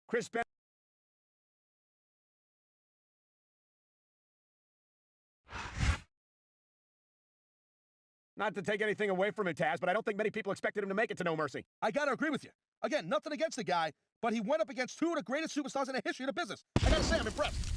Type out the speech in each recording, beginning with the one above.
Chris Ben. Not to take anything away from him, Taz, but I don't think many people expected him to make it to No Mercy. I gotta agree with you. Again, nothing against the guy, but he went up against two of the greatest superstars in the history of the business. I gotta say, I'm impressed.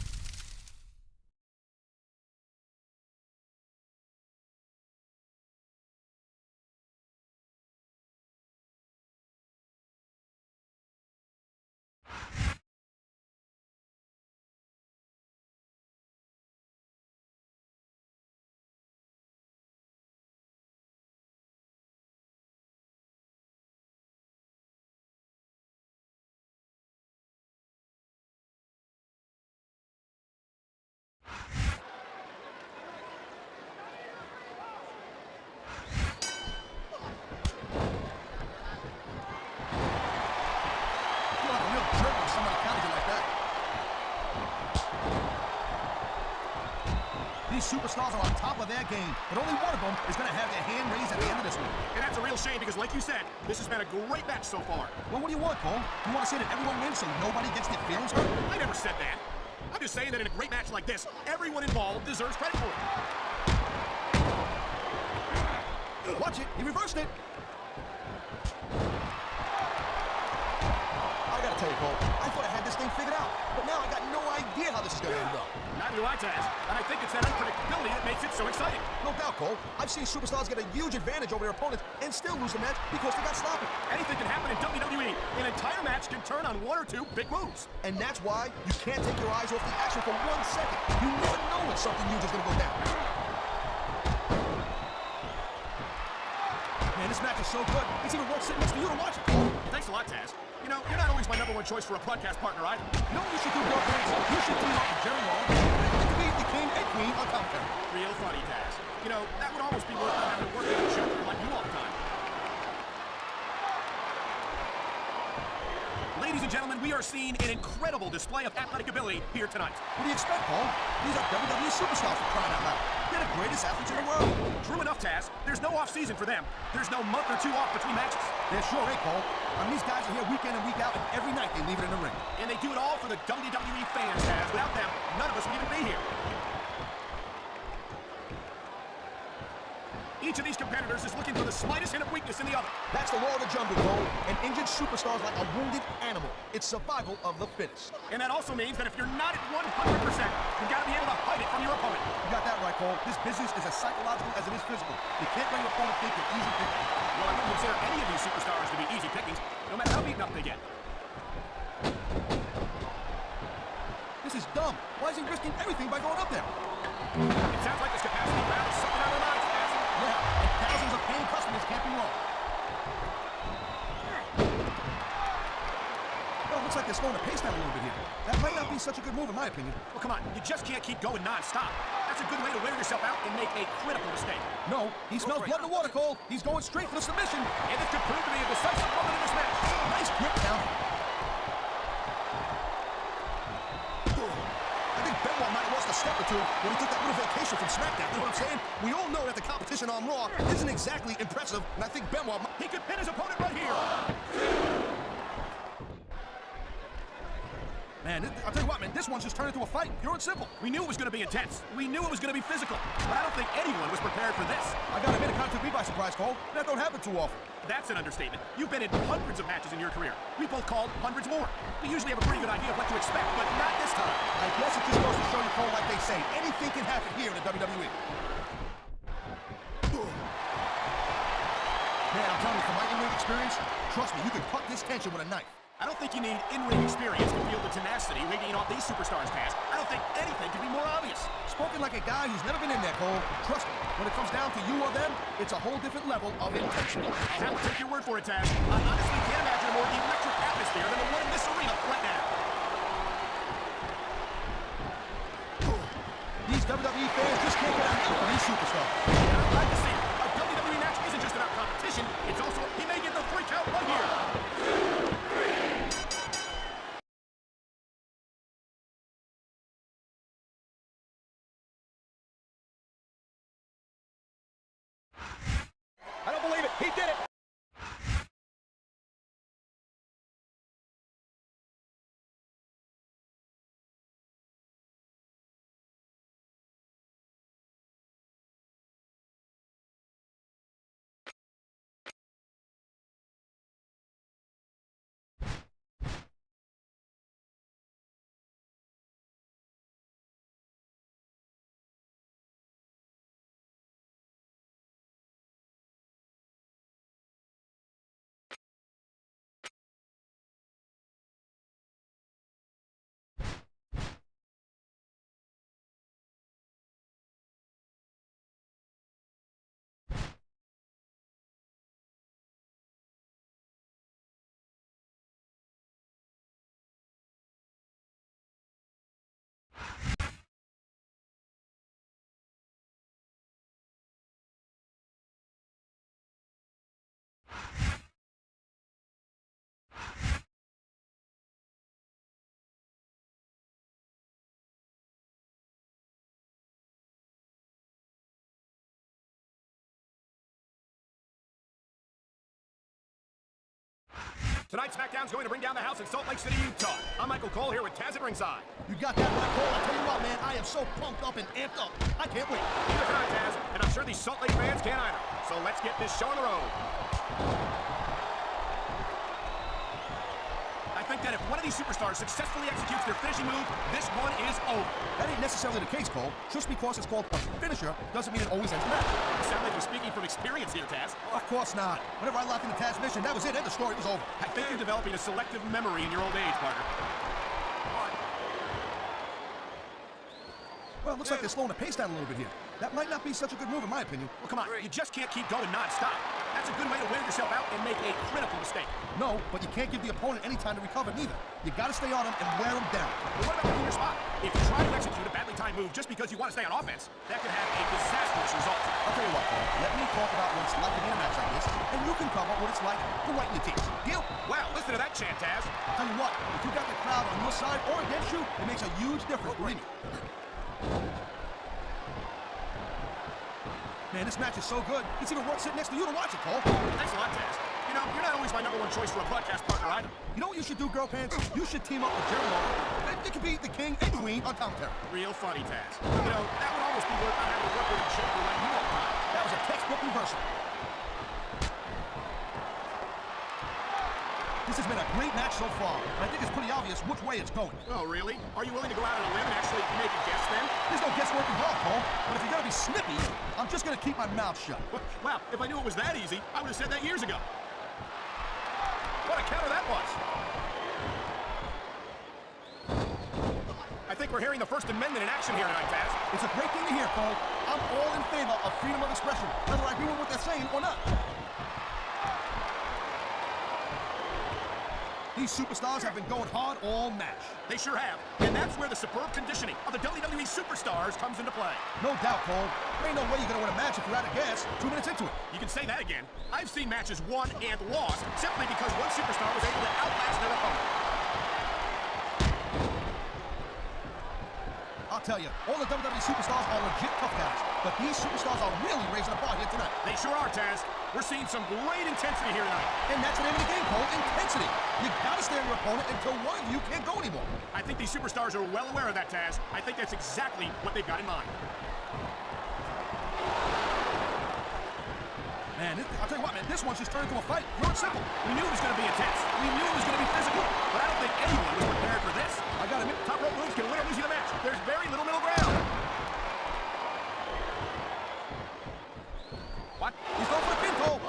These superstars are on top of their game, but only one of them is going to have their hand raised at the end of this one. And that's a real shame because, like you said, this has been a great match so far. Well, what do you want, Cole? You want to say that everyone wins so nobody gets their feelings hurt? I never said that. I'm just saying that in a great match like this, everyone involved deserves credit for it. Watch it. He reversed it. I got to tell you, Cole, I thought I had this thing figured out, but now I got no idea how this is going to end up. Neither do I, Taz. And I think it's that unpredictability that makes it so exciting. No doubt, Cole. I've seen superstars get a huge advantage over their opponents and still lose the match because they got sloppy. Anything can happen in WWE. An entire match can turn on one or two big moves. And that's why you can't take your eyes off the action for 1 second. You never know when something huge is going to go down. Man, this match is so good. It's even worth sitting next to you to watch it, Cole. Thanks a lot, Taz. You know, you're not always my #1 choice for a podcast partner either. You know what you should do, Bill Gates? You should team up with Jerry Long. You could be the king and queen on commentary. Real funny, Taz. You know, that would almost be worth not having to work with a show like you all the time. Ladies and gentlemen, we are seeing an incredible display of athletic ability here tonight. What do you expect, Cole? These are WWE superstars for crying out loud. They're the greatest athletes in the world. True enough, Taz. There's no off-season for them. There's no month or two off between matches. There sure ain't, Cole. I mean, these guys are here week in and week out, and every night they leave it in the ring. And they do it all for the WWE fans, Taz. Without them, none of us would even be here. Each of these competitors is looking for the slightest hint of weakness in the other. That's the law of the jungle, Cole. An injured superstar is like a wounded animal. It's survival of the fittest. And that also means that if you're not at 100%, you've got to be able to hide it from your opponent. You got that right, Cole. This business is as psychological as it is physical. You can't let your opponent think you're easy picking. Well, I wouldn't consider any of these superstars to be easy pickings, no matter how beaten up they get. This is dumb. Why is he risking everything by going up there? It sounds like this capacity round is something on their minds, Taz. Yeah, and thousands of paying customers can't be wrong. Well, it looks like they're slowing the pace down a little bit here. That might not be such a good move, in my opinion. Well, come on. You just can't keep going non-stop. That's a good way to wear yourself out and make a critical mistake. No, he smells blood in the water, Cole. He's going straight for the submission. And this could prove to be a decisive moment in this match. Nice grip down. A step or two when he took that little vacation from Smackdown. You know what I'm saying? We all know that the competition on Raw isn't exactly impressive, and I think Benoit... He could pin his opponent right here. Man, I'll tell you what, man, this one's just turned into a fight. Pure and simple. We knew it was going to be intense. We knew it was going to be physical. But I don't think anyone was prepared for this. I gotta admit, it kind of took me by surprise, Cole. That don't happen too often. That's an understatement. You've been in hundreds of matches in your career. We both called hundreds more. We usually have a pretty good idea of what to expect, but not this time. I guess it just goes to show you, Cole, like they say, anything can happen here in the WWE. Man, I'm telling you, from my in-ring experience, trust me, you can cut this tension with a knife. I don't think you need in-ring experience to feel the tenacity radiating off these superstars, Taz. I don't think anything could be more obvious. Spoken like a guy who's never been in there, Cole. Trust me, when it comes down to you or them, it's a whole different level of intensity. I'll have to take your word for it, Taz. I honestly can't imagine a more electric atmosphere than the one in this arena right now. These WWE fans just can't get enough of these superstars. And I'm glad to see a WWE match isn't just about competition, it's also he may get the 3 count right here. I don't believe it. He did it. Tonight's Smackdown's going to bring down the house in Salt Lake City, Utah. I'm Michael Cole here with Taz at ringside. You got that right, Cole. I tell you what, man, I am so pumped up and amped up. I can't wait. Neither can I, Taz, and I'm sure these Salt Lake fans can't either. So let's get this show on the road. I think that if one of these superstars successfully executes their finishing move, this one is over. That ain't necessarily the case, Cole. Just because it's called a finisher doesn't mean it always ends the match. You sound like you're speaking from experience here, Taz. Of course not. Whenever I locked into Taz's mission, that was it. End of story. It was over. I think you're developing a selective memory in your old age, partner. Well, it looks like they're slowing the pace down a little bit here. That might not be such a good move, in my opinion. Well, come on. You just can't keep going non-stop. That's a good way to wear yourself out and make a critical mistake. No, but you can't give the opponent any time to recover, neither. You got to stay on him and wear him down. Well, what about picking your spot? If you try to execute a badly timed move just because you want to stay on offense, that can have a disastrous result. I'll tell you what, Cole. Let me talk about what it's like to be in a match like this, and you can cover what it's like to right in your teeth. Deal? Wow, listen to that chant, Taz. I'll tell you what, if you got the crowd on your side or against you, it makes a huge difference, believe me. Man, this match is so good, it's even worth sitting next to you to watch it, Cole. Thanks a lot, Taz. You know, you're not always my #1 choice for a broadcast partner either. You know what you should do, girl pants? You should team up with Jerry Lawler. It could be the king and queen on commentary. Real funny, Taz. You know, that would almost be worth not having to work with a chick for like you all the time. That was a textbook reversal. This has been a great match so far, and I think it's pretty obvious which way it's going. Oh, really? Are you willing to go out on a limb and actually make a guess then? There's no guesswork involved, Cole. But if you're gonna be snippy, I'm just gonna keep my mouth shut. Wow, if I knew it was that easy, I would have said that years ago. What a counter that was. I think we're hearing the First Amendment in action here tonight, Taz. It's a great thing to hear, Cole. I'm all in favor of freedom of expression, whether I agree with what they're saying or not. These superstars have been going hard all match. They sure have. And that's where the superb conditioning of the WWE superstars comes into play. No doubt, Cole. There ain't no way you're gonna win a match if you're out of gas 2 minutes into it. You can say that again. I've seen matches won and lost simply because one superstar was able to outlast their opponent. I'll tell you, all the WWE superstars are legit tough guys, but these superstars are really raising the bar here tonight. They sure are, Taz. We're seeing some great intensity here tonight. And that's the name of the game, Cole, intensity. You gotta stay on your opponent until one of you can't go anymore. I think these superstars are well aware of that, Taz. I think that's exactly what they've got in mind. Man, I'll tell you what, man, this one's just turned into a fight. Pure and simple. We knew it was going to be intense. We knew it was going to be physical. But I don't think anyone was prepared for this. I gotta admit, Top rope moves can win or lose you the match. There's very little middle ground. What? he's going for the pin, Cole.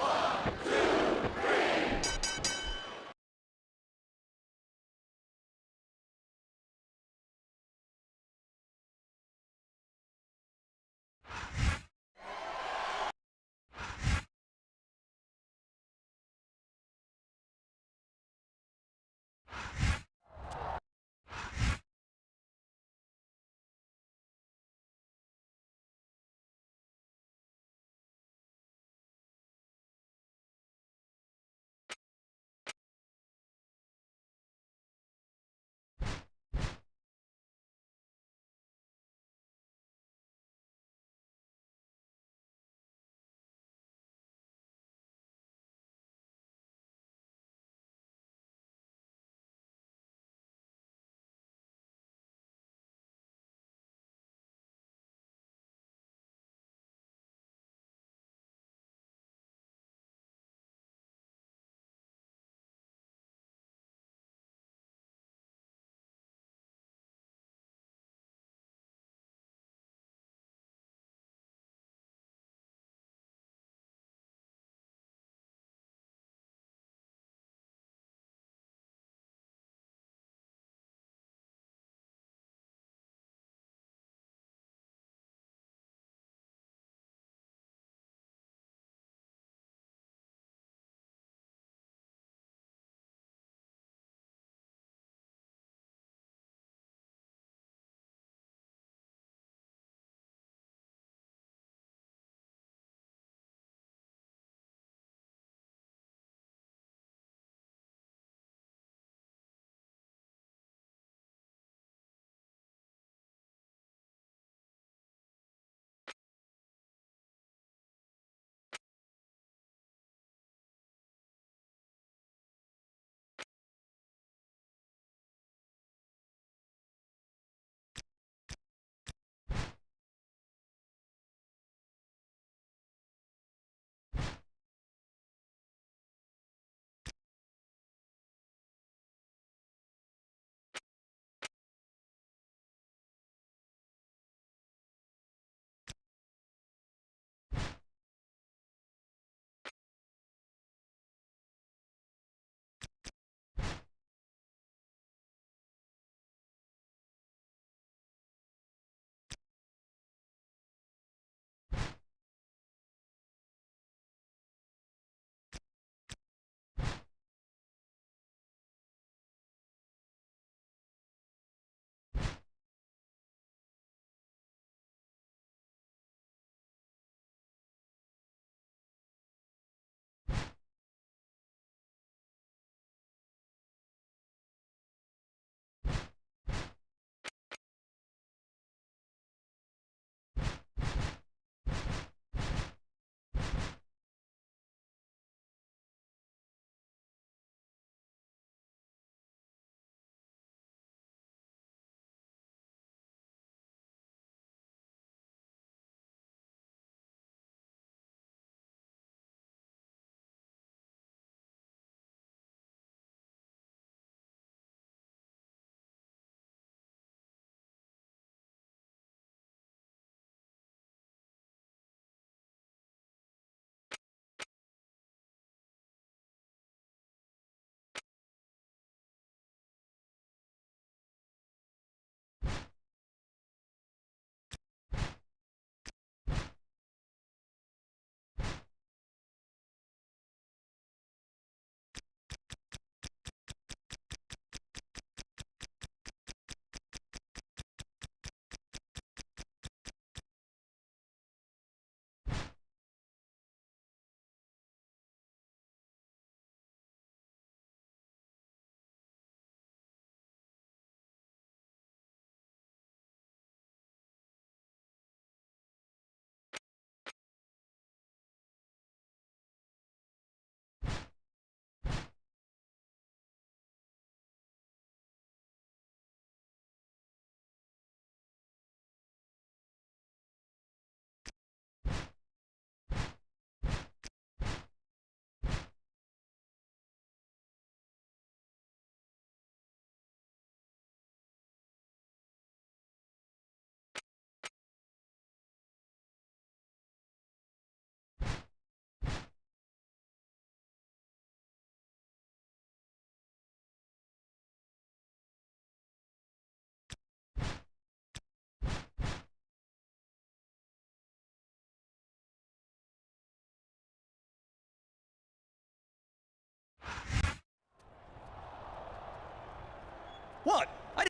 What? I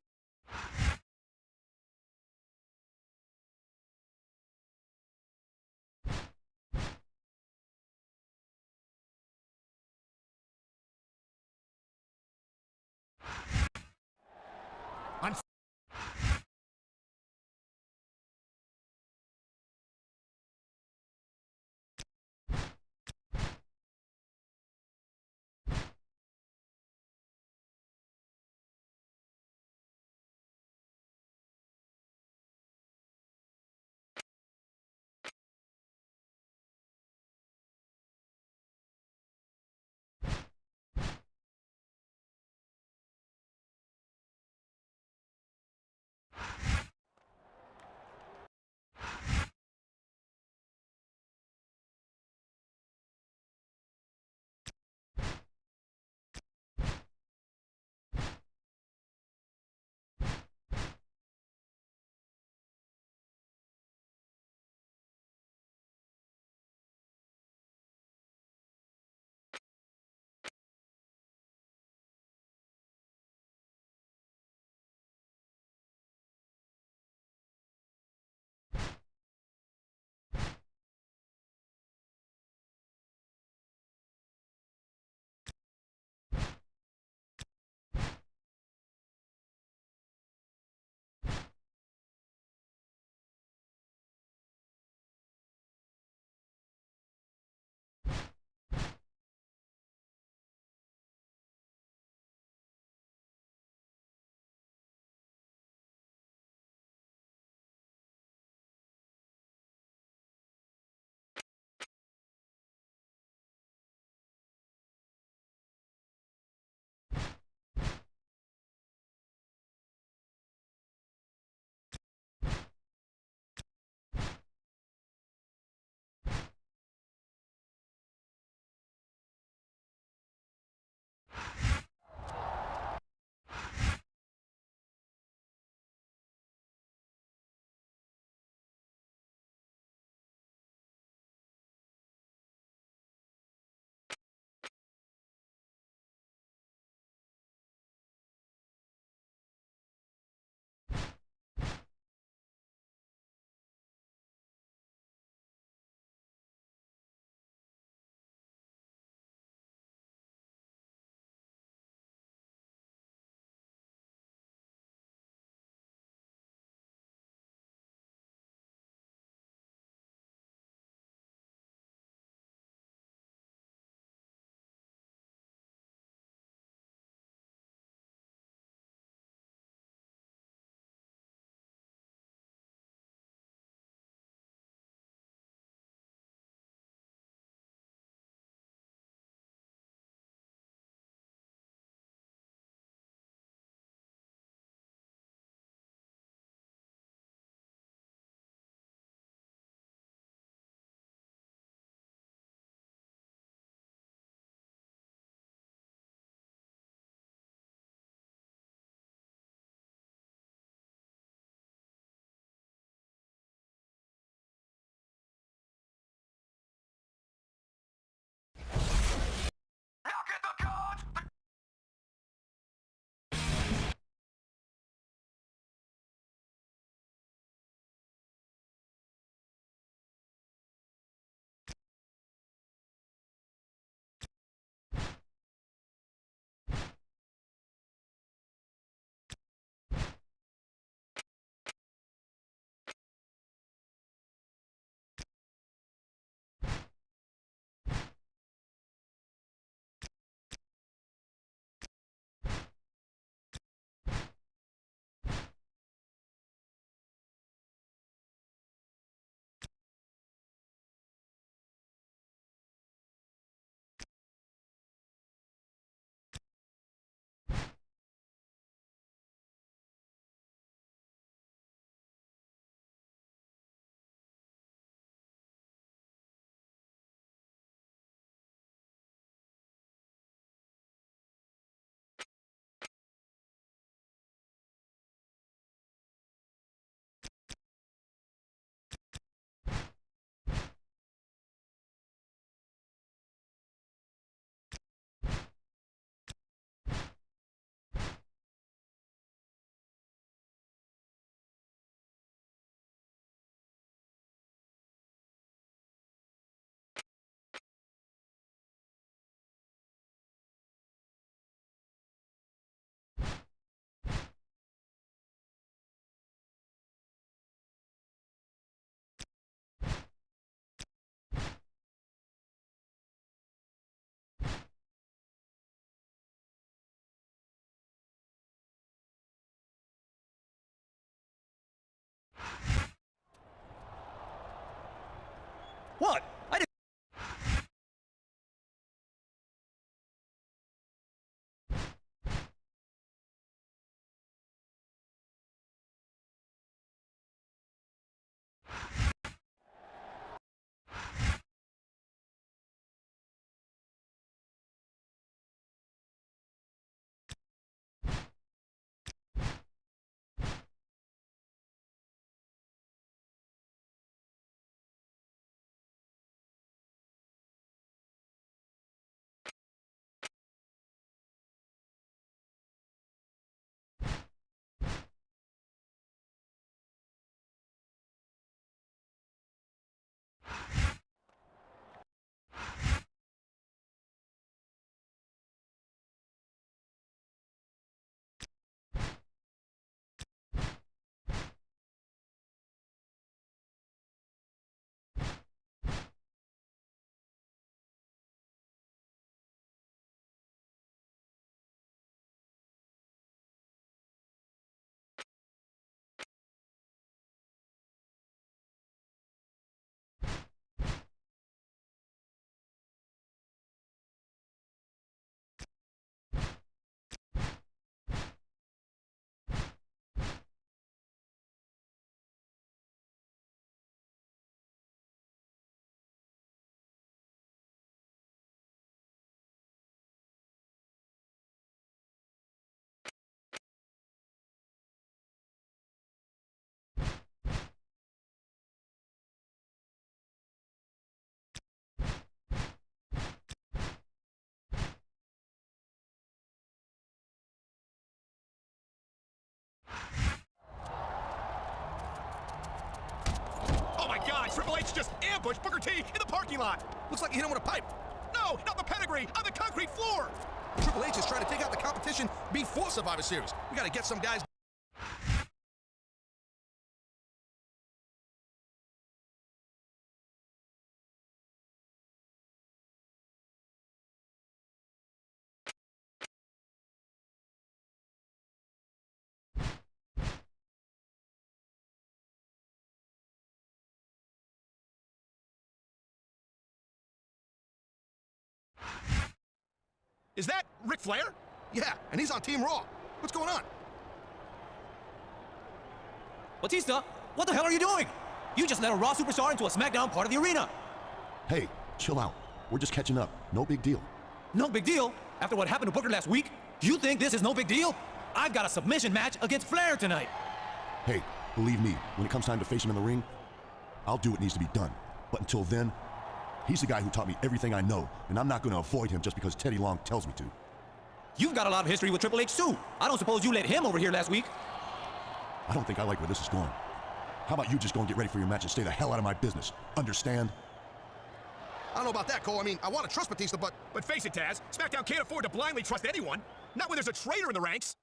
I'm What? I didn't... Oh my God, Triple H just ambushed Booker T in the parking lot. Looks like he hit him with a pipe. No, not the pedigree, on the concrete floor. Triple H is trying to take out the competition before Survivor Series. We gotta get some guys. Is that Ric Flair? Yeah, and he's on Team Raw. What's going on? Batista, what the hell are you doing? You just let a Raw superstar into a Smackdown part of the arena. Hey, chill out. We're just catching up. No big deal. No big deal? After what happened to Booker last week, you think this is no big deal? I've got a submission match against Flair tonight. Hey, believe me, when it comes time to face him in the ring, I'll do what needs to be done. But until then, he's the guy who taught me everything I know, and I'm not going to avoid him just because Teddy Long tells me to. You've got a lot of history with Triple H too. I don't suppose you let him over here last week. I don't think I like where this is going. How about you just go and get ready for your match and stay the hell out of my business? Understand? I don't know about that, Cole. I mean, I want to trust Batista, but... But face it, Taz, SmackDown can't afford to blindly trust anyone. Not when there's a traitor in the ranks.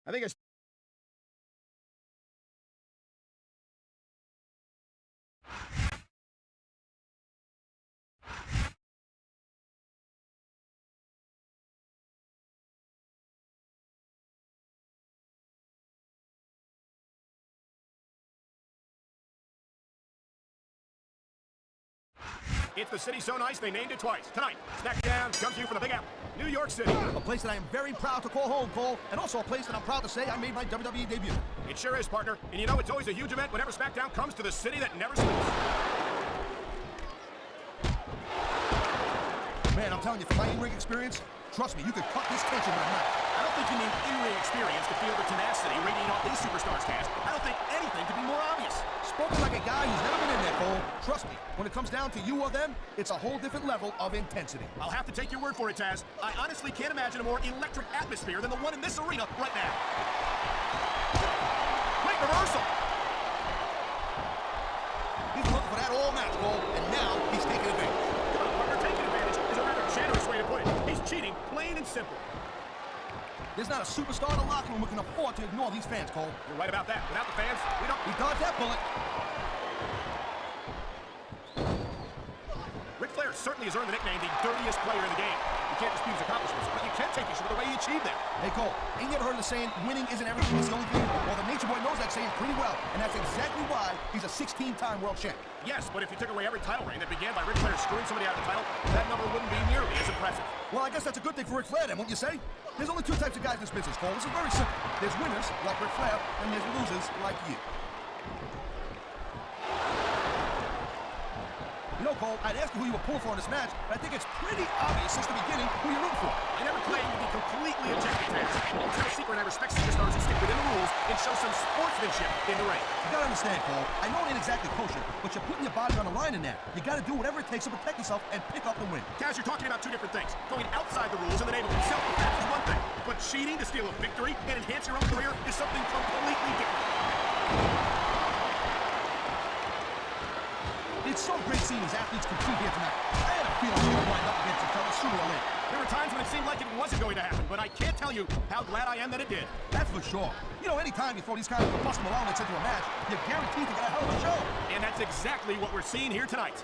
I think it's... It's the city so nice they named it twice. Tonight, Smackdown comes to you from the Big Apple, New York City. A place that I am very proud to call home, Cole, and also a place that I'm proud to say I made my WWE debut. It sure is, partner. And you know it's always a huge event whenever Smackdown comes to the city that never sleeps. Man, I'm telling you, from my in-ring experience, trust me, you could cut this tension with a knife. I don't think you need in-ring experience to feel the tenacity radiating off these superstars, Taz. I don't think anything could be more obvious. Spoken like a guy who's never been in there, Cole. Trust me, when it comes down to you or them, it's a whole different level of intensity. I'll have to take your word for it, Taz. I honestly can't imagine a more electric atmosphere than the one in this arena right now. Great reversal. He's looking for that all match, Cole, and now he's taking advantage. Come on, partner, taking advantage is a rather generous way to put it. He's cheating, plain and simple. There's not a superstar in the locker room who can afford to ignore these fans, Cole. You're right about that. Without the fans, we don't... He dodged that bullet. Ric Flair certainly has earned the nickname the dirtiest player in the game. You can't dispute his accomplishments, but you can take issue with the way he achieved them. Hey, Cole, ain't you ever heard of the saying, winning isn't everything, it's the only thing? Well, the Nature Boy knows that saying pretty well, and that's exactly why he's a 16-time world champ. Yes, but if you took away every title reign that began by Ric Flair screwing somebody out of the title, that number wouldn't be nearly as impressive. Well, I guess that's a good thing for Ric Flair, then, wouldn't you say? There's only two types of guys in this business, Cole. This is very simple. There's winners, like Ric Flair, and there's losers, like you. You know, Cole, I'd ask you who you were pulling for in this match, but I think it's pretty obvious since the beginning who you're rooting for. I never claimed to be completely objective, Taz. It's no secret I respect superstars who stick within the rules and show some sportsmanship in the ring. You gotta understand, Cole, I know it ain't exactly kosher, but you're putting your body on the line in that. You gotta do whatever it takes to protect yourself and pick up the win. Taz, you're talking about two different things. Going outside the rules in the name of self-defense is one thing, but cheating to steal a victory and enhance your own career is something completely different. It's so great seeing these athletes compete here tonight. I had a feeling we were lined up against each other sooner or later. There were times when it seemed like it wasn't going to happen, but I can't tell you how glad I am that it did. That's for sure. You know, anytime you throw these kind of combustible elements into a match, you're guaranteed to get a hell of a show. And that's exactly what we're seeing here tonight.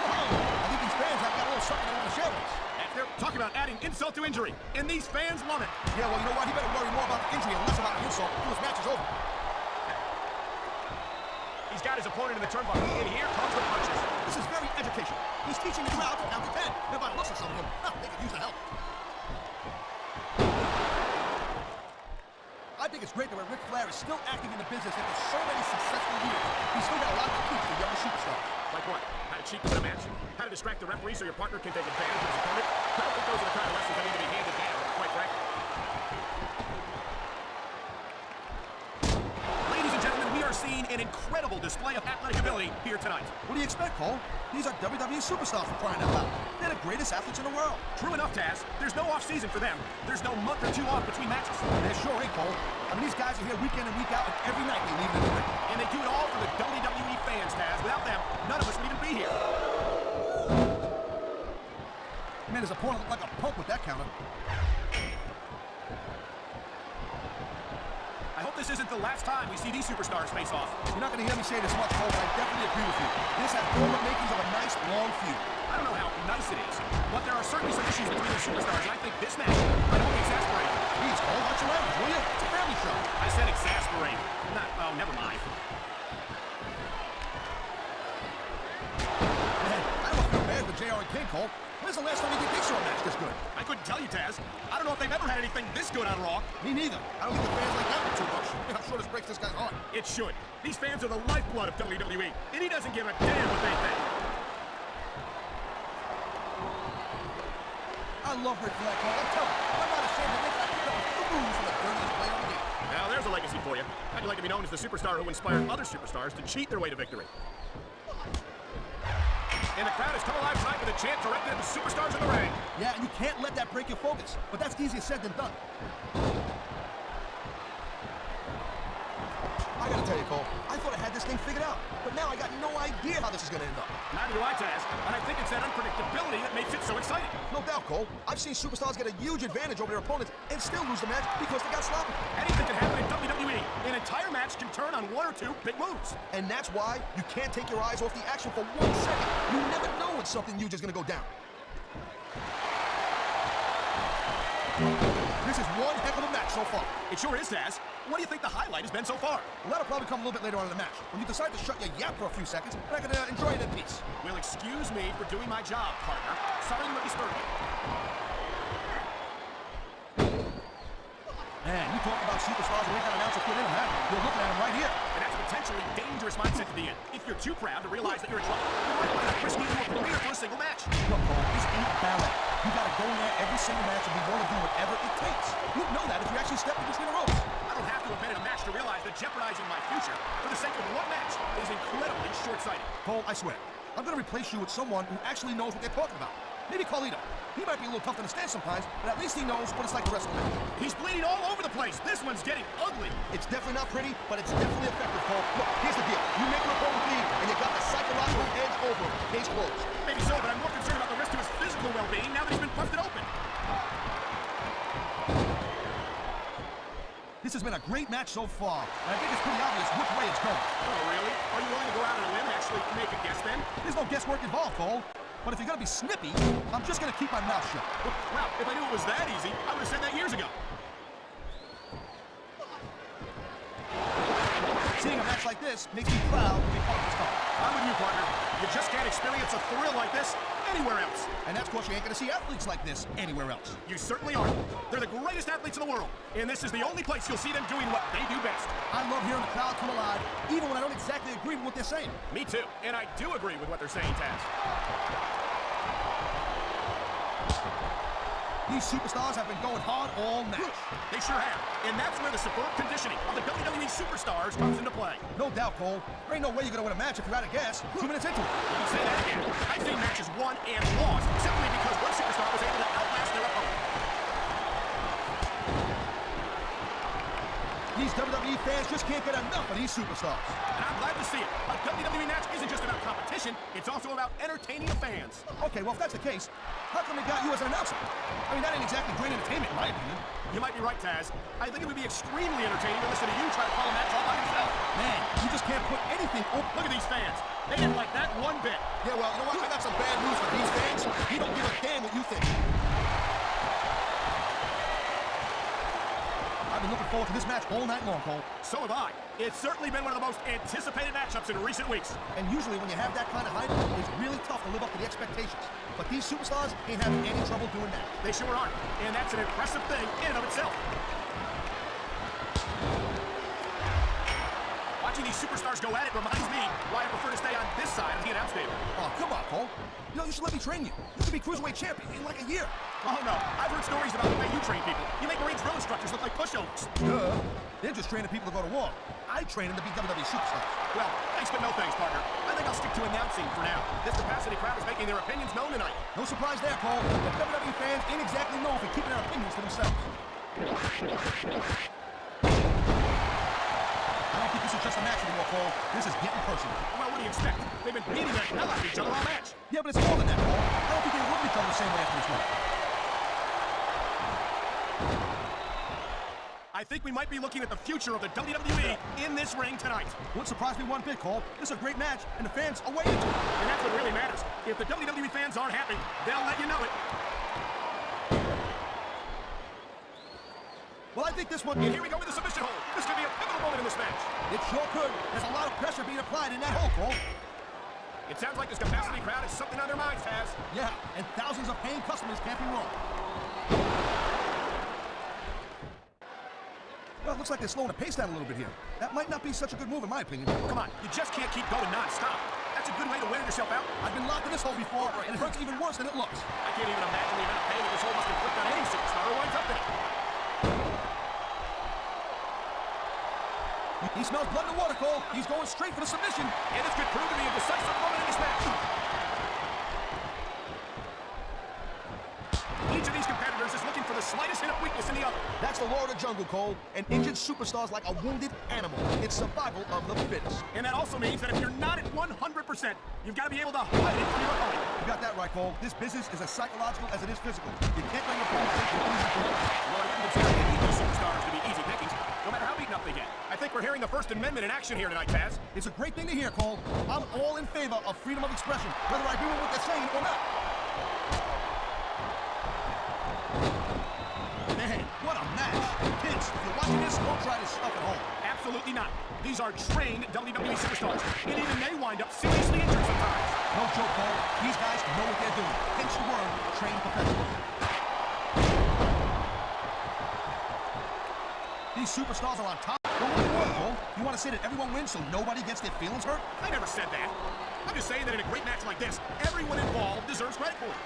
Whoa, I think these fans have got a little something over the shoulders. And they're talking about adding insult to injury, and these fans love it. Yeah, well, you know what? He better worry more about the injury and less about the insult until his match is over. He's got his opponent in the turnbuckle, and here comes the punches. This is very educational. He's teaching the crowd to count to 10. Everybody looks at some of them. They could use the help. I think it's great that Ric Flair is still active in the business after so many successful years. He's still got a lot to teach the younger superstars. Like what? How to cheat to win a match? How to distract the referee so your partner can take advantage of his opponent? I don't think those are the kind of lessons that need to be handed down, quite frankly. Ladies and gentlemen, we are seeing an incredible display of athletic ability here tonight. What do you expect, Cole? These are WWE superstars for crying out loud. They're the greatest athletes in the world. True enough, Taz. There's no off-season for them. There's no month or two off between matches. There sure ain't, Cole. I mean, these guys are here week in and week out, and every night they leave it in the ring. And they do it all for the WWE fans, Taz. Without them, none of us would even be here. Man, his opponent looked like a punk with that counter. I hope this isn't the last time we see these superstars face off. You're not going to hear me say this much, Cole, but I definitely agree with you. This has all the makings of a nice, long feud. I don't know how nice it is, but there are certainly some issues between the superstars, and I think this match might only exasperate. Please, Cole, watch your language, will you? It's a family show. I said exasperate. Not, oh, never mind. Man, I don't feel bad for JR and Kane, Cole. When's the last time you did they saw a match this good? I couldn't tell you, Taz. I don't know if they've ever had anything this good on Raw. Me neither. I don't think the fans like that one too much. I'm sure this breaks this guy's heart. It should. These fans are the lifeblood of WWE, and he doesn't give a damn what they think. I love Ric Flair, Cole. I'm telling you, I'm not ashamed to make that pick up the rules for the dirtiest player in the game. Now, there's a legacy for you. I'd like to be known as the superstar who inspired other superstars to cheat their way to victory. And the crowd has come alive tonight with a chant directed at the superstars in the ring. Yeah, and you can't let that break your focus. But that's easier said than done. I gotta tell you, Cole, I thought I had this thing figured out. But now I got no idea how this is gonna end up. Neither do I, Taz. And I think it's that unpredictability that makes it so exciting. No doubt, Cole. I've seen superstars get a huge advantage over their opponents and still lose the match because they got sloppy. Anything can happen in WWE. An entire match can turn on one or two big moves. And that's why you can't take your eyes off the action for 1 second. You never know when something huge is gonna go down. This is one heck of a match so far. It sure is, Taz. What do you think the highlight has been so far? Well, that'll probably come a little bit later on in the match, when you decide to shut your yap for a few seconds, and I can enjoy it in peace. Well, excuse me for doing my job, partner. Sorry to let you start me. Man, you talk about superstars who ain't got an ounce of quit in them, huh? You're looking at them right here. And that's a potentially dangerous mindset to be in. If you're too proud to realize that you're in trouble, you might want to risk you a career for a single match. Look, Cole, this ain't ballet. You gotta go in there every single match and be willing to do whatever it takes. You'd know that if you actually stepped between the ropes. I don't have to have been in a match to realize that jeopardizing my future for the sake of one match is incredibly short-sighted. Cole, I swear, I'm gonna replace you with someone who actually knows what they're talking about. Maybe Carlito. He might be a little tough to understand sometimes, but at least he knows what it's like to wrestle a match. He's bleeding all over the place. This one's getting ugly. It's definitely not pretty, but it's definitely effective, Cole. Look, here's the deal. You make your opponent bleed, and you got the psychological edge over him. Case closed. Maybe so, but I'm more concerned about the risk to his physical well-being now that he's been busted open. This has been a great match so far, and I think it's pretty obvious which way it's going. Oh, really? Are you willing to go out on a limb and actually make a guess then? There's no guesswork involved, Cole. But if you're gonna be snippy, I'm just gonna keep my mouth shut. Well, if I knew it was that easy, I would have said that years ago. Seeing a match like this makes me proud to be part of this company. I'm with you, partner. You just can't experience a thrill like this anywhere else. And that's because you ain't gonna see athletes like this anywhere else. You certainly are. They're the greatest athletes in the world, and this is the only place you'll see them doing what they do best. I love hearing the crowd come alive, even when I don't exactly agree with what they're saying. Me too, and I do agree with what they're saying, Taz. These superstars have been going hard all match. They sure have, and that's where the superb conditioning of the WWE superstars comes into play. No doubt, Cole. There ain't no way you're gonna win a match if you're out of gas 2 minutes into it. You can say that again. I've seen matches won and lost simply because one superstar was able to outlast their opponent. These WWE fans just can't get enough of these superstars. And I'm glad to see it. A WWE match isn't just about competition, it's also about entertaining the fans. Okay, well, if that's the case, how come they got you as an announcer? I mean, that ain't exactly great entertainment, in my opinion. You might be right, Taz. I think it would be extremely entertaining to listen to you try to call a match all by yourself. Man, you just can't put anything over. Look at these fans. They didn't like that one bit. Yeah, well, you know what? I got some bad news for these fans. We don't give a damn what you think. I've been looking forward to this match all night long, Cole. So have I. It's certainly been one of the most anticipated matchups in recent weeks. And usually when you have that kind of hype, it's really tough to live up to the expectations. But these superstars ain't having any trouble doing that. They sure aren't. And that's an impressive thing in and of itself. Watching these superstars go at it reminds me why I prefer to stay on this side of the announce table. Oh, come on, Cole. You know, you should let me train you. You could be Cruiserweight champion in like a year. Oh, no. I've heard stories about the way you train people. You make Marine drill instructors look like pushovers. Duh. They're just training people to go to war. I train them to be WWE superstars. Well, thanks but no thanks, partner. I think I'll stick to announcing for now. This capacity crowd is making their opinions known tonight. No surprise there, Cole. The WWE fans ain't exactly known for keeping their opinions to themselves. I don't think this is just a match anymore, Cole. This is getting personal. Well, what do you expect? They've been beating the hell out of each other all match. Yeah, but it's more than that, Cole. I don't think they love each other the same way after this one. I think we might be looking at the future of the WWE in this ring tonight. Wouldn't surprise me one bit, Cole. This is a great match, and the fans are way into it. And that's what really matters. If the WWE fans aren't happy, they'll let you know it. Well, I think this one... And here we go with the submission hold. This could be a pivotal moment in this match. It sure could. There's a lot of pressure being applied in that hole, Cole. It sounds like this capacity crowd has something on their minds, Taz. Yeah, and thousands of paying customers can't be wrong. Well, it looks like they're slowing the pace down a little bit here. That might not be such a good move, in my opinion. Come on, you just can't keep going non-stop. That's a good way to wear yourself out. I've been locked in this hole before, and it hurts even worse than it looks. I can't even imagine the amount of pain that this hole must inflict on any superstar who winds up in it. He smells blood in the water, Cole. He's going straight for the submission. And this could prove to be a decisive moment in this match. Each of these competitors is looking for the slightest hint of weakness in the other. That's the law of the jungle, Cole. An injured superstar's like a wounded animal. It's survival of the fittest. And that also means that if you're not at 100%, you've got to be able to hide it from your opponent. You got that right, Cole. This business is as psychological as it is physical. You can't let your opponent take your easy pick. Well, I wouldn't consider any of these superstars to be easy pickings, no matter how beaten up they get. I think we're hearing the First Amendment in action here tonight, Taz. It's a great thing to hear, Cole. I'm all in favor of freedom of expression, whether I agree with what they're saying or not. Man, what a match. Kids, if you're watching this, don't try this stuff at home. Absolutely not. These are trained WWE superstars, and even they wind up seriously injured sometimes. No joke, Cole. These guys know what they're doing. Hence the word, trained professionals. These superstars are on top. Don't want to work, Cole. You want to say that everyone wins so nobody gets their feelings hurt? I never said that. I'm just saying that in a great match like this, everyone involved deserves credit for it.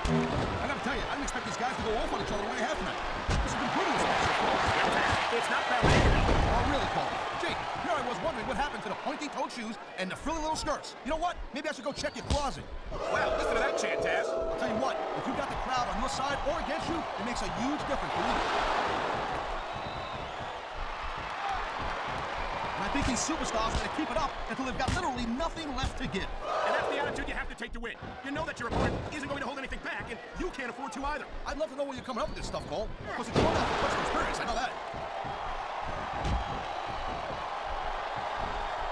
I gotta tell you, I didn't expect these guys to go off on each other the way they have tonight. This has been brutal this match. It's not that way. Oh, really, Cole? Gee, here I was wondering what happened to the pointy-toed shoes and the frilly little skirts. You know what? Maybe I should go check your closet. Well, listen to that chant, Taz. I'll tell you what, if you've got the crowd on your side or against you, it makes a huge difference, believe me. And I think these superstars are going to keep it up until they've got literally nothing left to give. And that's the attitude you have to take to win. You know that your opponent isn't going to hold anything back, thinking you can't afford to either. I'd love to know where you're coming up with this stuff, Cole. Because it's all out for personal experience, I know that.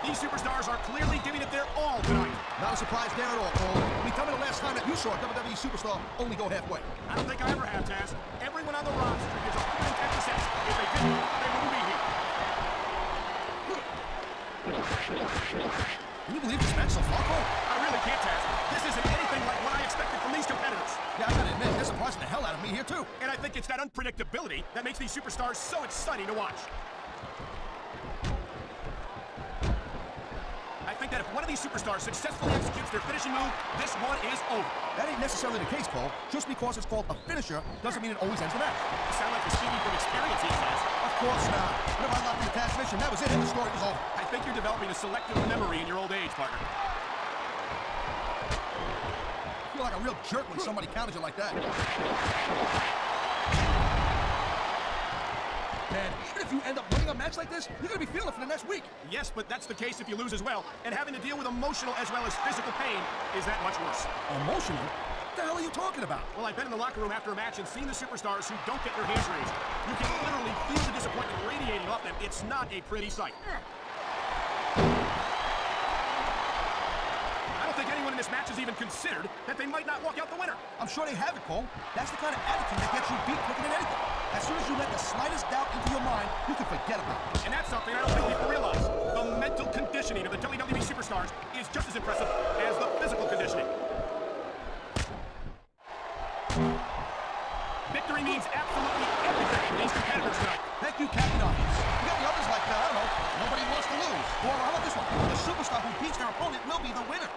These superstars are clearly giving it their all tonight. Not a surprise there at all, Cole. I mean, tell me the last time that you saw a WWE superstar only go halfway. I don't think I ever have, Taz. Everyone on the roster gives 110%. If they didn't, they wouldn't be here. Can you believe this match so far, Cole? I really can't, Taz. This isn't anything like what I expected from these competitors. Yeah, I gotta admit, they're surprising the hell out of me here, too. And I think it's that unpredictability that makes these superstars so exciting to watch. I think that if one of these superstars successfully executes their finishing move, this one is over. That ain't necessarily the case, Cole. Just because it's called a finisher doesn't mean it always ends the match. You sound like you're speaking from experience here, Taz. Of course not. Whenever I locked in the transmission, that was it, and the story was over. I think you're developing a selective memory in your old age, partner. I feel like a real jerk when somebody counters you like that. Man, even if you end up winning a match like this, you're gonna be feeling it for the next week. Yes, but that's the case if you lose as well. And having to deal with emotional as well as physical pain is that much worse. Emotional? What the hell are you talking about? Well, I've been in the locker room after a match and seen the superstars who don't get their hands raised. You can literally feel the disappointment radiating off them. It's not a pretty sight. I don't think anyone in this match has even considered that they might not walk out the winner. I'm sure they have it, Cole. That's the kind of attitude that gets you beat quicker than anything. As soon as you let the slightest doubt into your mind, you can forget about it. And that's something I don't think people realize. The mental conditioning of the WWE superstars is just as impressive as the physical conditioning. Victory means absolutely everything for these competitors tonight. Thank you, Captain Obvious. You got the others like, I don't know, nobody wants to lose. Or how about this one? The superstar who beats their opponent will be the winner.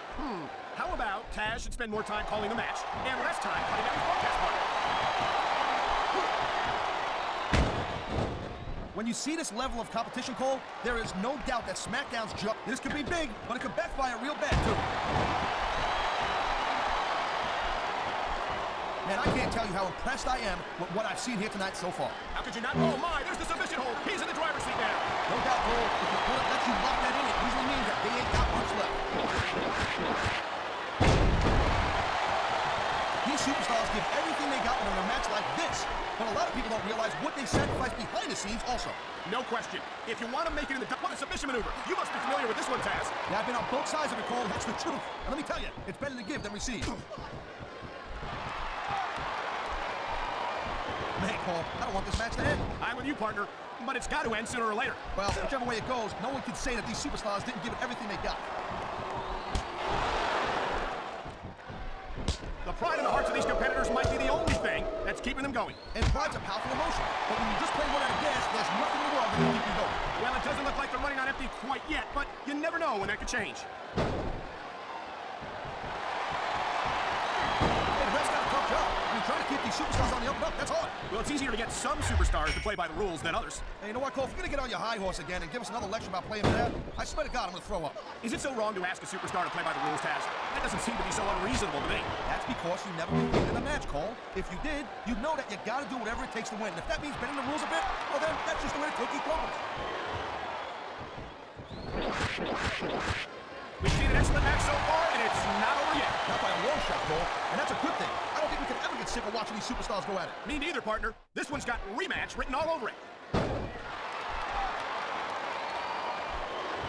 How about Taz should spend more time calling the match and less time cutting every broadcast partner? When you see this level of competition, Cole, there is no doubt that Smackdown's job, this could be big, but it could backfire real bad, too. Man, I can't tell you how impressed I am with what I've seen here tonight so far. How could you not? Oh my, there's the submission hold. He's in the driver's seat now. No doubt, Cole, if the opponent lets you lock that in, it usually means that they ain't got much left. These superstars give everything they got in a match like this, but a lot of people don't realize what they sacrifice behind the scenes also. No question. If you want to make it in the submission maneuver, you must be familiar with this one, Taz. Yeah, I've been on both sides of it, Cole. That's the truth. And let me tell you, it's better to give than receive. Man, Cole, I don't want this match to end. I'm with you, partner, but it's got to end sooner or later. Well, whichever way it goes, no one can say that these superstars didn't give it everything they got. The pride and the hearts of these competitors might be the only thing that's keeping them going. And pride's a powerful emotion, but when you just play one out of gas, there's nothing in the world that can keep you going. Well, it doesn't look like they're running on empty quite yet, but you never know when that could change. Hey, the ref's got a tough job. I mean, trying to keep these superstars on the up and up, that's hard. Well, it's easier to get some superstars to play by the rules than others. Hey, you know what, Cole? If you're gonna get on your high horse again and give us another lecture about playing fair, I swear to God, I'm gonna throw up. Is it so wrong to ask a superstar to play by the rules, Taz? That doesn't seem to be so unreasonable to me. That's because you never competed in a match, Cole. If you did, you'd know that you gotta do whatever it takes to win. And if that means bending the rules a bit, well then, that's just the way the cookie crumbles. We've seen an excellent match so far, and it's not over yet. Not by a long shot, Cole. And that's a good thing. I don't think we can ever get sick of watching these superstars go at it. Me neither, partner. This one's got rematch written all over it.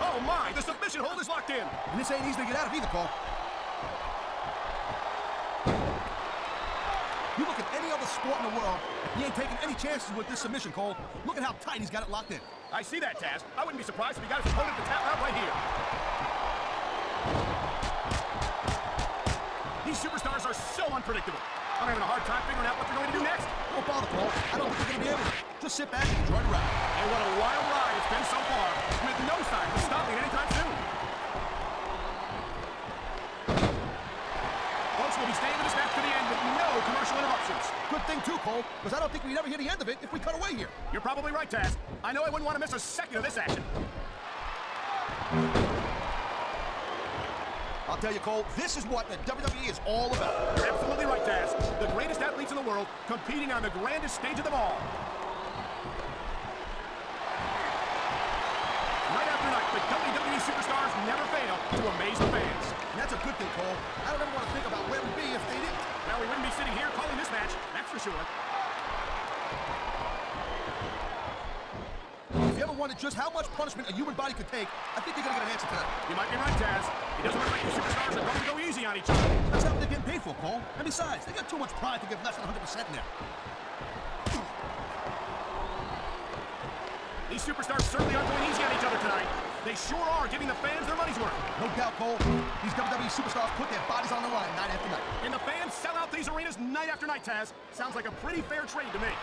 Oh my, the submission hold is locked in. And this ain't easy to get out of either, Cole. You look at any other sport in the world, he ain't taking any chances with this submission, Cole. Look at how tight he's got it locked in. I see that, Taz. I wouldn't be surprised if he got his opponent to tap out right here. These superstars are so unpredictable. I'm having a hard time figuring out what they're going to do next. Don't bother, Cole. I don't think they're going to be able to. Just sit back and enjoy the ride. And what a wild ride it's been so far, with no sign of stopping anytime soon. Folks, will be staying with this match to the end with no commercial interruptions. Good thing, too, Cole, because I don't think we'd ever hear the end of it if we cut away here. You're probably right, Taz. I know I wouldn't want to miss a second of this action. I'll tell you, Cole, this is what the WWE is all about. You're absolutely right, Taz. The greatest athletes in the world competing on the grandest stage of them all. Night after night, the WWE superstars never fail to amaze the fans. And that's a good thing, Cole. I don't ever want to think about where we'd be if they didn't. Well, we wouldn't be sitting here calling this match, that's for sure. If you ever wondered just how much punishment a human body could take, I think you're gonna get an answer to that. You might be right, Taz. It doesn't look like the superstars are going to go easy on each other. That's not what they're getting paid for, Cole. And besides, they got too much pride to give less than 100% in there. These superstars certainly aren't going easy on each other tonight. They sure are giving the fans their money's worth. No doubt, Cole. These WWE superstars put their bodies on the line night after night. And the fans sell out these arenas night after night, Taz. Sounds like a pretty fair trade to me.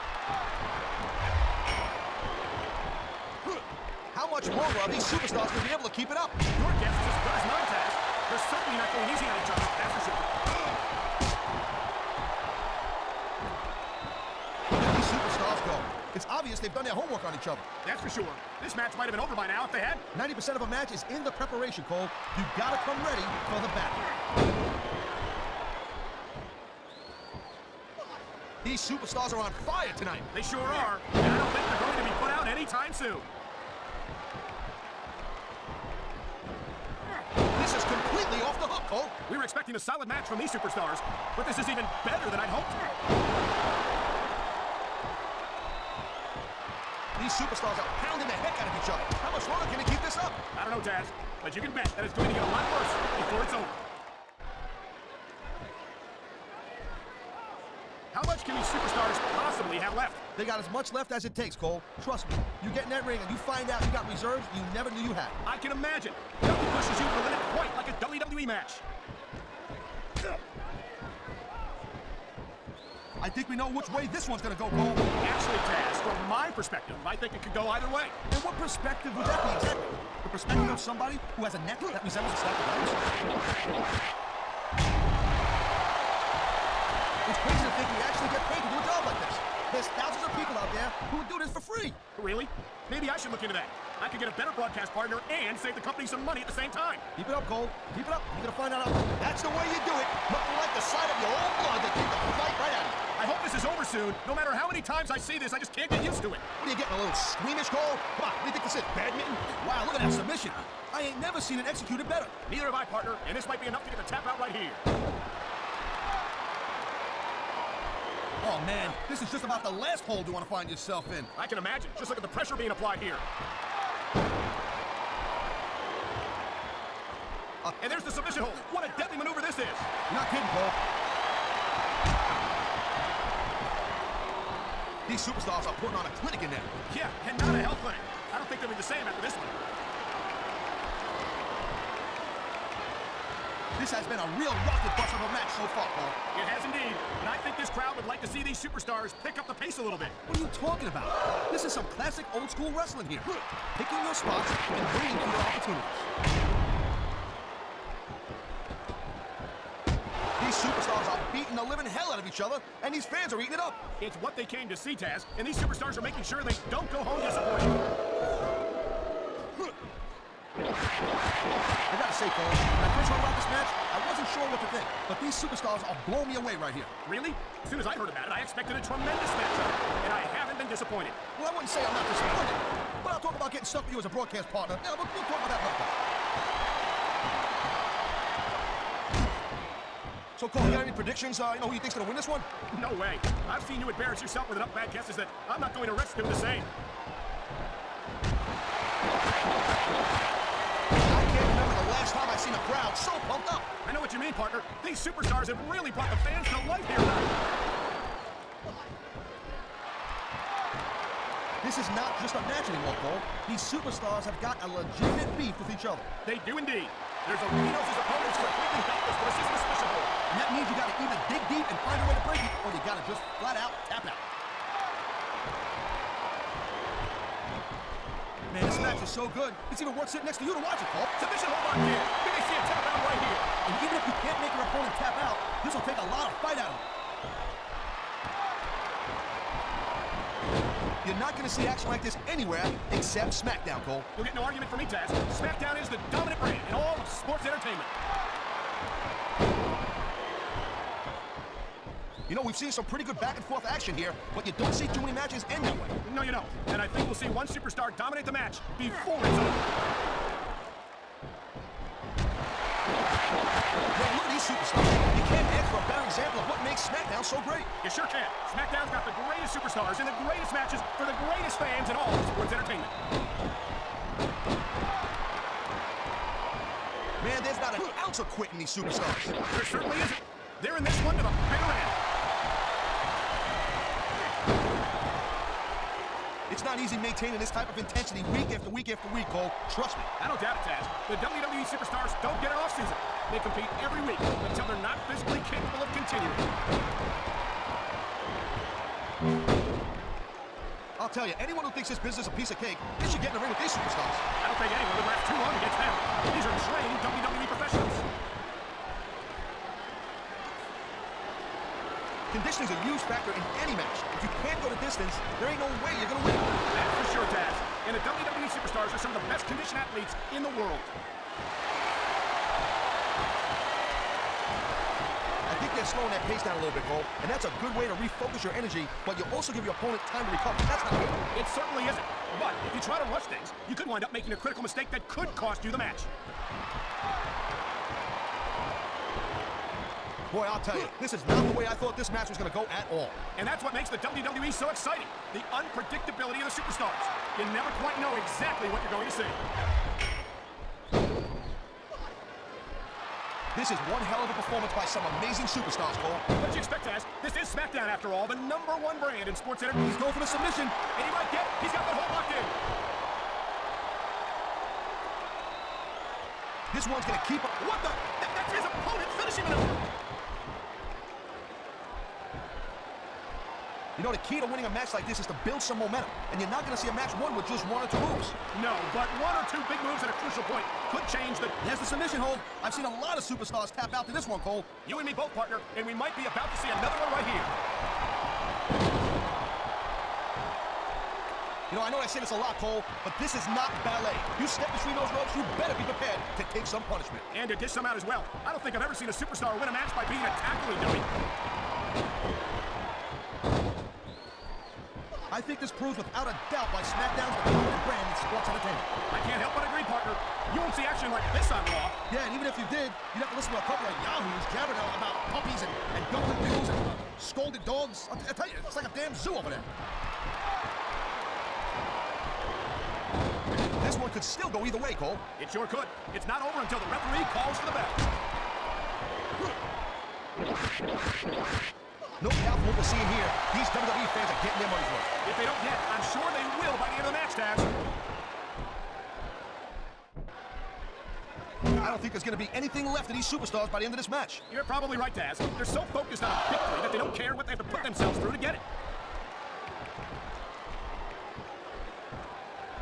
How much longer are these superstars going to be able to keep it up? Your guess is as good as mine, Taz. They're certainly not going easy on each other, that's for sure. Where these superstars go? It's obvious they've done their homework on each other. That's for sure. This match might have been over by now if they had. 90% of a match is in the preparation, Cole. You gotta come ready for the battle. These superstars are on fire tonight. They sure are. And I don't think they're going to be put out anytime soon. This is completely off the hook, Cole. We were expecting a solid match from these superstars, but this is even better than I'd hoped. These superstars are pounding the heck out of each other. How much longer can they keep this up? I don't know, Taz, but you can bet that it's going to get a lot worse before it's over. How much can these superstars possibly have left? They got as much left as it takes, Cole. Trust me. You get in that ring and you find out you got reserves you never knew you had. I can imagine. Nothing pushes you to the limit quite like a WWE match. I think we know which way this one's gonna go, Cole. Actually, Taz, from my perspective, I think it could go either way. And what perspective would that be exactly? The perspective of somebody who has a neck that resembles a stack of diamonds? It's crazy to think we actually get paid to do a job like this. There's thousands of people out there who would do this for free. Really? Maybe I should look into that. I could get a better broadcast partner and save the company some money at the same time. Keep it up, Cole. Keep it up. You're gonna find out. That's the way you do it. Nothing like the sight of your own blood to take the fight right out of you. I hope this is over soon. No matter how many times I see this, I just can't get used to it. What are you getting, a little squeamish, Cole? Come on, what do you think this is, badminton? Wow, look at that submission. I ain't never seen it executed better. Neither have I, partner, and this might be enough to get the tap out right here. Oh, man, this is just about the last hold you want to find yourself in. I can imagine. Just look at the pressure being applied here. And there's the submission hold. What a deadly maneuver this is. You're not kidding, Cole. These superstars are putting on a clinic in there. Yeah, and not a health clinic. I don't think they'll be the same after this one. This has been a real rocket bust of a match so far, Cole. It has indeed, and I think this crowd would like to see these superstars pick up the pace a little bit. What are you talking about? This is some classic old-school wrestling here. Picking your spots and waiting for your opportunities. These superstars are beating the living hell out of each other, and these fans are eating it up. It's what they came to see, Taz, and these superstars are making sure they don't go home disappointed. I gotta say, Cole, when I first heard about this match, I wasn't sure what to think, but these superstars are blowing me away right here. Really? As soon as I heard about it, I expected a tremendous matchup, and I haven't been disappointed. Well, I wouldn't say I'm not disappointed, but I'll talk about getting stuck with you as a broadcast partner. Yeah, we'll talk about that later. So, Cole, you got any predictions? You know who you think's gonna win this one? No way. I've seen you embarrass yourself with enough bad guesses that I'm not going to risk doing the same. I can't remember the last time I've seen a crowd so pumped up. I know what you mean, partner. These superstars have really brought the fans to life here tonight. This is not just a match anymore, Cole. These superstars have got a legitimate beef with each other. They do indeed. There's a Reno's opponents completely helpless with a suspicion hold. And that means you gotta either dig deep and find a way to break it, or you gotta just flat out tap out. Man, this match is so good. It's even worth sitting next to you to watch it, Cole. Submission hold on here. You may see a tap out right here. And even if you can't make your opponent tap out, this will take a lot of fight out of him. You're not gonna see action like this anywhere except Smackdown, Cole. You'll get no argument from me, Taz. Smackdown is the dominant brand in all of sports entertainment. You know, we've seen some pretty good back-and-forth action here, but you don't see too many matches end that way. No, you don't. And I think we'll see one superstar dominate the match before it's over. Man, look at these superstars. You can't ask for a better example of what makes You sure can. Smackdown's got the greatest superstars and the greatest matches for the greatest fans in all of sports entertainment. Man, there's not an ounce of quit in these superstars. There certainly isn't. They're in this one to the bitter end. It's not easy maintaining this type of intensity week after week after week, Cole. Trust me. I don't doubt it, Taz. The WWE superstars don't get an off-season. They compete every week until they're not physically capable of continuing. I'll tell you, anyone who thinks this business is a piece of cake, they should get in the ring with these superstars. I don't think anyone would last too long against them. These are trained WWE professionals. Conditioning is a huge factor in any match. If you can't go the distance, there ain't no way you're gonna win. That's for sure, Taz. And the WWE superstars are some of the best conditioned athletes in the world. I think they're slowing that pace down a little bit, Cole, and that's a good way to refocus your energy, but you also give your opponent time to recover. That's not good. It certainly isn't. But if you try to rush things, you could wind up making a critical mistake that could cost you the match. Boy, I'll tell you, this is not the way I thought this match was going to go at all. And that's what makes the WWE so exciting. The unpredictability of the superstars. You never quite know exactly what you're going to see. This is one hell of a performance by some amazing superstars, Cole. What do you expect, Taz? This is Smackdown, after all, the #1 brand in sports entertainment. He's going for the submission. And he might get it. He's got the hold locked in. This one's going to keep up. What the? That's his opponent finishing maneuver. You know, the key to winning a match like this is to build some momentum, and you're not going to see a match won with just one or two moves. No, but one or two big moves at a crucial point could change the... There's the submission hold. I've seen a lot of superstars tap out to this one, Cole. You and me both, partner, and we might be about to see another one right here. You know, I know I say this a lot, Cole, but this is not ballet. You step between those ropes, you better be prepared to take some punishment. And to dish some out as well. I don't think I've ever seen a superstar win a match by being a tackling dummy. I think this proves without a doubt why Smackdown's the dominant brand in sports entertainment. I can't help but agree, partner. You won't see action like this on Raw. Yeah, and even if you did, you'd have to listen to a couple of yahoos jabbering about puppies and golden doodles and scolded dogs. I tell you, it's like a damn zoo over there. This one could still go either way, Cole. It sure could. It's not over until the referee calls for the bell. No doubt from what we're seeing here, these WWE fans are getting their money's worth. If they don't yet, I'm sure they will by the end of the match, Taz. I don't think there's going to be anything left of these superstars by the end of this match. You're probably right, Taz. They're so focused on a victory that they don't care what they have to put themselves through to get it.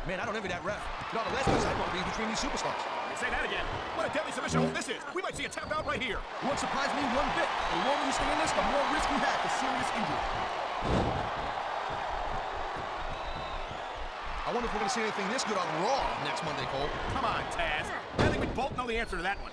Man, I don't envy that ref. You know, the last place I want to be between these superstars. Say that again. What a deadly submission hold this is. We might see a tap out right here. It won't surprise me one bit. The longer you stay in this, the more risk you have for serious injury. I wonder if we're going to see anything this good on Raw next Monday, Cole. Come on, Taz. I think we both know the answer to that one.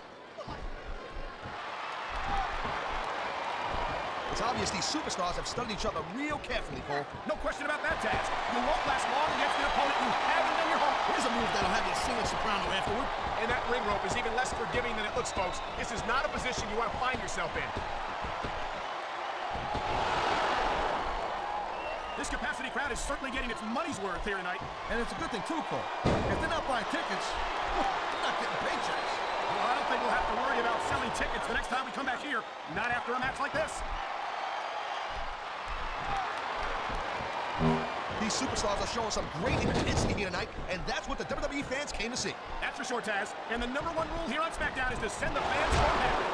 It's obvious these superstars have studied each other real carefully, Cole. No question about that, Taz. You won't last long against an opponent you haven't in your home. Here's a move that'll have you singing soprano afterward. And that ring rope is even less forgiving than it looks, folks. This is not a position you want to find yourself in. This capacity crowd is certainly getting its money's worth here tonight. And it's a good thing, too, Cole. If they're not buying tickets, they're not getting paychecks. Well, I don't think we'll have to worry about selling tickets the next time we come back here. Not after a match like this. These superstars are showing some great intensity here tonight, and that's what the WWE fans came to see. That's for sure, Taz. And the #1 rule here on Smackdown is to send the fans home happy.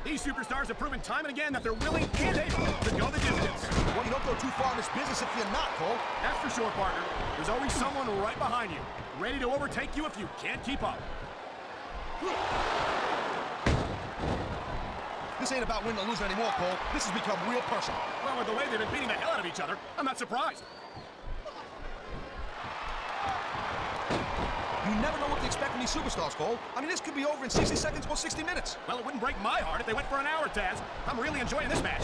These superstars have proven time and again that they're willing and able to go the distance. Well, you don't go too far in this business if you're not, Cole. That's for sure, partner. There's always someone right behind you, ready to overtake you if you can't keep up. This ain't about winning or losing anymore, Cole. This has become real personal. Well, with the way they've been beating the hell out of each other, I'm not surprised. You never know what to expect from these superstars, Cole. I mean, this could be over in 60 seconds or 60 minutes. Well, it wouldn't break my heart if they went for an hour, Taz. I'm really enjoying this match.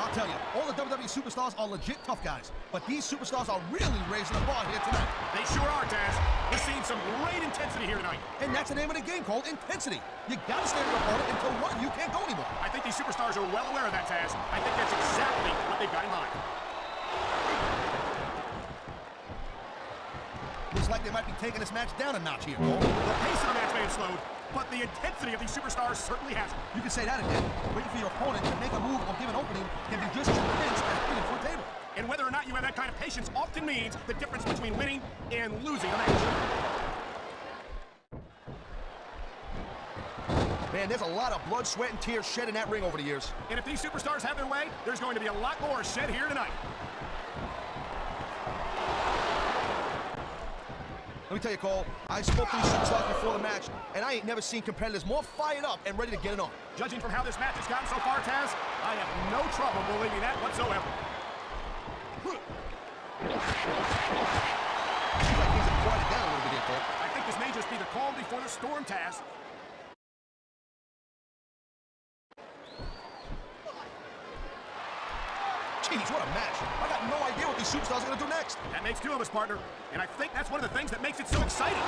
I'll tell you, all the WWE superstars are legit tough guys, but these superstars are really raising the bar here tonight. They sure are, Taz. We're seeing some great intensity here tonight. And that's the name of the game, called intensity. You gotta stand your opponent until one of you can't go anymore. I think these superstars are well aware of that, Taz. I think that's exactly what they've got in mind. Looks like they might be taking this match down a notch here, Cole. The pace of the match may have slowed, but the intensity of these superstars certainly hasn't. You can say that again. Waiting for your opponent to make a move or give an opening can be just as intense as waiting for a table. And whether or not you have that kind of patience often means the difference between winning and losing a match. Man, there's a lot of blood, sweat, and tears shed in that ring over the years. And if these superstars have their way, there's going to be a lot more shed here tonight. Let me tell you, Cole, I spoke to these superstars before the match, and I ain't never seen competitors more fired up and ready to get it on. Judging from how this match has gotten so far, Taz, I have no trouble believing that whatsoever. Seems like things have quieted down a little bit here, Cole. I think this may just be the calm before the storm, Taz. Jeez, what a match. I got no idea what these superstars are going to do next. That makes two of us, partner. And I think that's one of the things that makes it so exciting.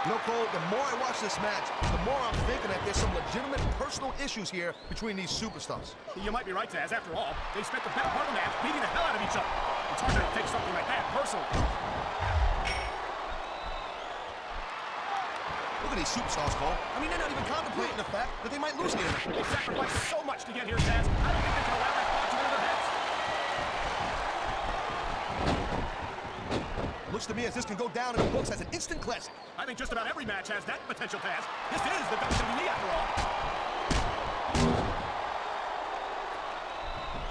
You know, Cole, the more I watch this match, the more I'm thinking that there's some legitimate personal issues here between these superstars. You might be right, Taz. After all, they spent the better part of the match beating the hell out of each other. It's hard to take something like that personally. Look at these superstars, Cole. I mean, they're not even contemplating the fact that they might lose here. They sacrificed so much to get here, Taz. I don't think they can allow that thought to enter their heads. Looks to me as this can go down in the books as an instant classic. I think just about every match has that potential, Taz. This is the WWE after all.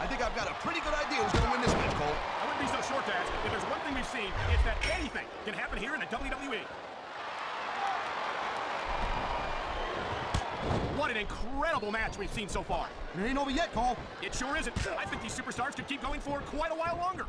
I think I've got a pretty good idea who's going to win this match, Cole. I wouldn't be so sure, Taz. If there's one thing we've seen, it's that anything can happen here in the WWE. What an incredible match we've seen so far. And it ain't over yet, Cole. It sure isn't. I think these superstars could keep going for quite a while longer.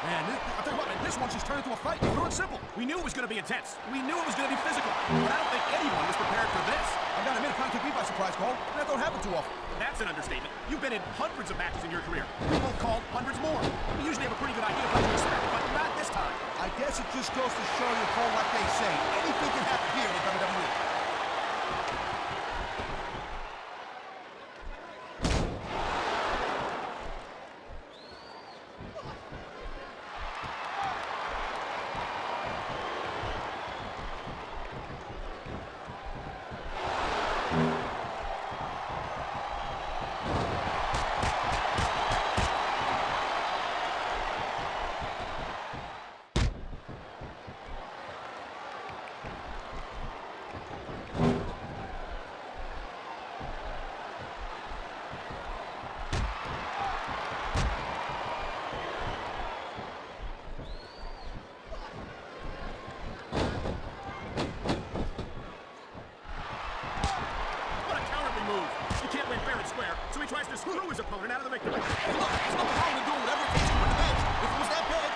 Man, I'll tell you what, man, this one's just turned into a fight. Pure and simple. We knew it was going to be intense. We knew it was going to be physical. But I don't think anyone was prepared for this. I got a minute, kind of took me by surprise, Cole. That don't happen too often. That's an understatement. You've been in hundreds of matches in your career. We both called hundreds more. We usually have a pretty good idea of what to expect, but not this time. I guess it just goes to show you, Cole, like they say, anything can happen here in the WWE. Square, so he tries to screw his opponent out of the victory. Hey, look, there's nothing wrong with doing whatever it takes to win the match. If it was that bad,